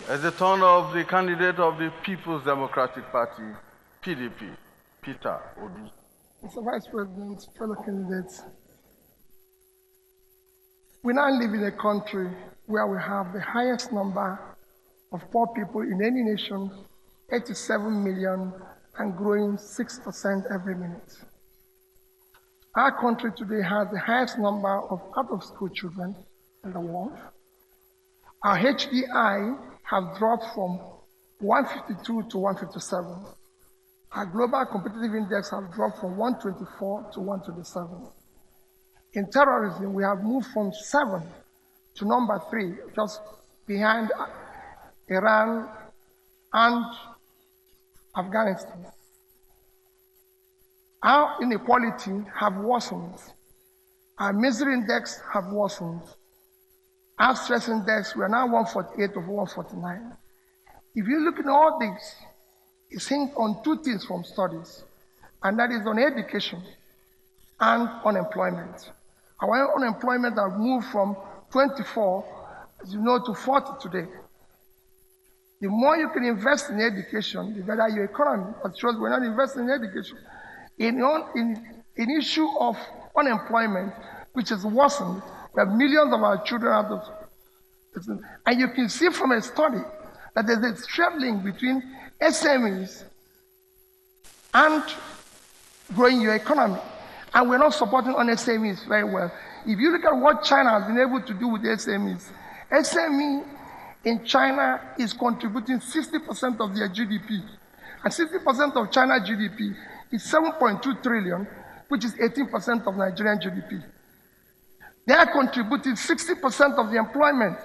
As the turn of the candidate of the People's Democratic Party, PDP, Peter Odu. Mr. Vice President, fellow candidates, we now live in a country where we have the highest number of poor people in any nation, 87 million, and growing 6% every minute. Our country today has the highest number of out-of-school children in the world. Our HDI has dropped from 152 to 157. Our global competitive index has dropped from 124 to 127. In terrorism, we have moved from 7 to number 3, just behind Iran and Afghanistan. Our inequality have worsened. Our misery index have worsened. Our stress index, we are now 148 over 149. If you look at all this, it's hinged on 2 things from studies, and that is on education and unemployment. Our unemployment has moved from 24, as you know, to 40 today. The more you can invest in education, the better your economy. But shows we're not investing in education. In issue of unemployment, which is worsened, we have millions of our children out of. And you can see from a study that there's a straight link between SMEs and growing your economy. And we're not supporting on SMEs very well. If you look at what China has been able to do with SMEs, SME in China is contributing 60% of their GDP. And 60% of China's GDP is 7.2 trillion, which is 18% of Nigerian GDP. They are contributing 60% of the employment.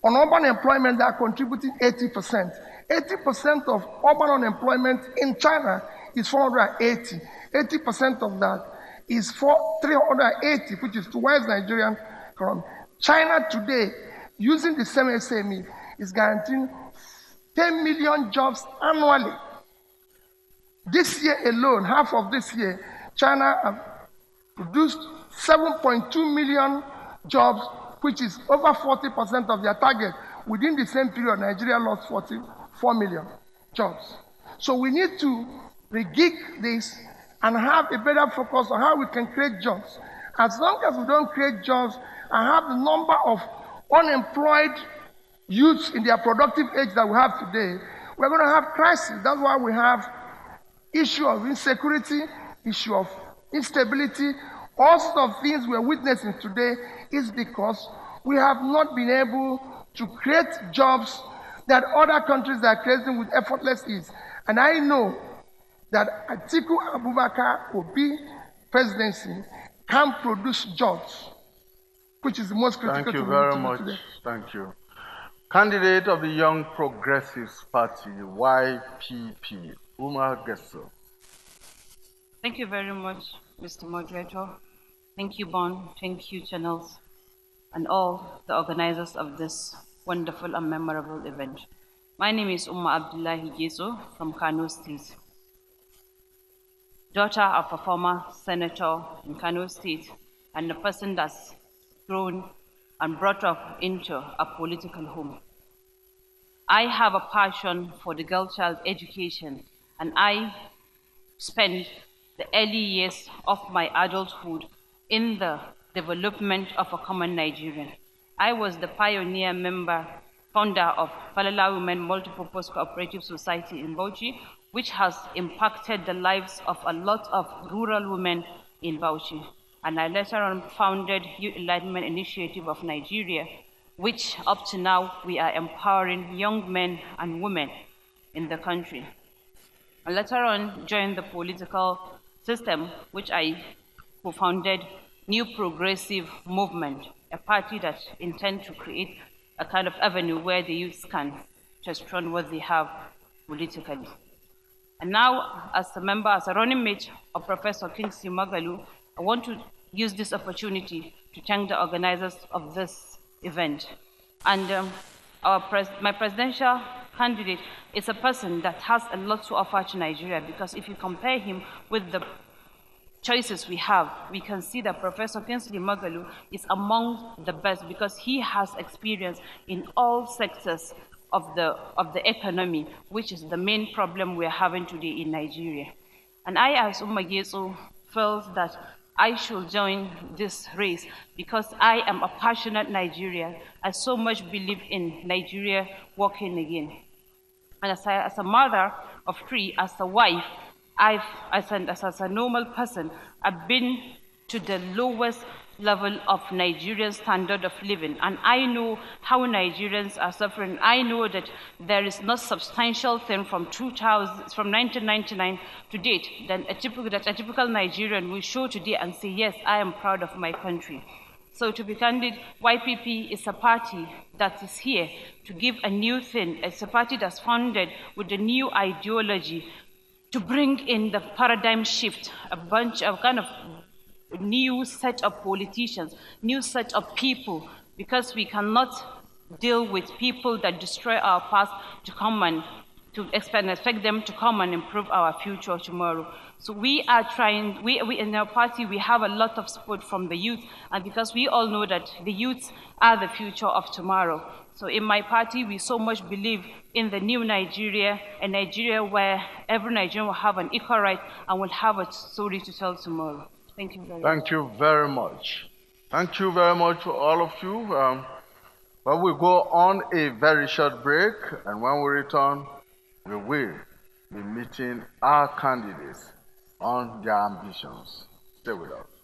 On urban employment, they are contributing 80%. 80% of urban unemployment in China is 480. 80% of that is 380, which is twice Nigerian economy. China today, using the same SME, is guaranteeing 10 million jobs annually. This year alone, half of this year, China has produced 7.2 million jobs, which is over 40% of their target. Within the same period, Nigeria lost 44 million jobs. So we need to re-gig this and have a better focus on how we can create jobs. As long as we don't create jobs and have the number of unemployed youths in their productive age that we have today, we're going to have crisis. That's why we have issue of insecurity, issue of instability. All sorts of things we're witnessing today is because we have not been able to create jobs that other countries are creating with effortless ease. And I know that Atiku Abubakar Obi presidency can produce jobs, which is the most critical. Thank you very much. Today. Thank you. Candidate of the Young Progressives Party, YPP, Umar Gesso. Thank you very much, Mr. Moderator. Thank you, Bon. Thank you, channels, and all the organizers of this wonderful and memorable event. My name is Umar Abdullahi Gesso from Kano State, daughter of a former senator in Kano State and a person that's grown and brought up into a political home. I have a passion for the girl child education, and I spent the early years of my adulthood in the development of a common Nigerian. I was the pioneer member, founder of Falala Women Multipurpose Cooperative Society in Bauchi, which has impacted the lives of a lot of rural women in Bauchi. And I later on founded Youth Enlightenment Initiative of Nigeria, which up to now we are empowering young men and women in the country. I later on joined the political system, which I co-founded New Progressive Movement, a party that intends to create a kind of avenue where the youth can just run what they have politically. And now, as a member, as a running mate of Professor Kingsley Magalu, I want to use this opportunity to thank the organizers of this event. And my presidential candidate is a person that has a lot to offer to Nigeria, because if you compare him with the choices we have, we can see that Professor Kingsley Magalu is among the best because he has experience in all sectors of the economy, which is the main problem we're having today in Nigeria. And I, as Umageso, felt that I should join this race because I am a passionate Nigerian. I so much believe in Nigeria working again. And as a mother of three, as a wife, as a normal person, I've been to the lowest level of Nigerian standard of living. And I know how Nigerians are suffering. I know that there is no substantial thing from 1999 to date that a typical Nigerian will show today and say, yes, I am proud of my country. So to be candid, YPP is a party that is here to give a new thing. It's a party that's founded with a new ideology to bring in the paradigm shift, a bunch of kind of new set of politicians, new set of people, because we cannot deal with people that destroy our past to come and to expect them to come and improve our future tomorrow. So we are trying, we in our party, we have a lot of support from the youth, and because we all know that the youth are the future of tomorrow. So in my party, we so much believe in the new Nigeria, a Nigeria where every Nigerian will have an equal right and will have a story to tell tomorrow. Thank you very much. Thank you very much. Thank you very much to all of you. Well, we'll go on a very short break, and when we return, we will be meeting our candidates on their ambitions. Stay with us.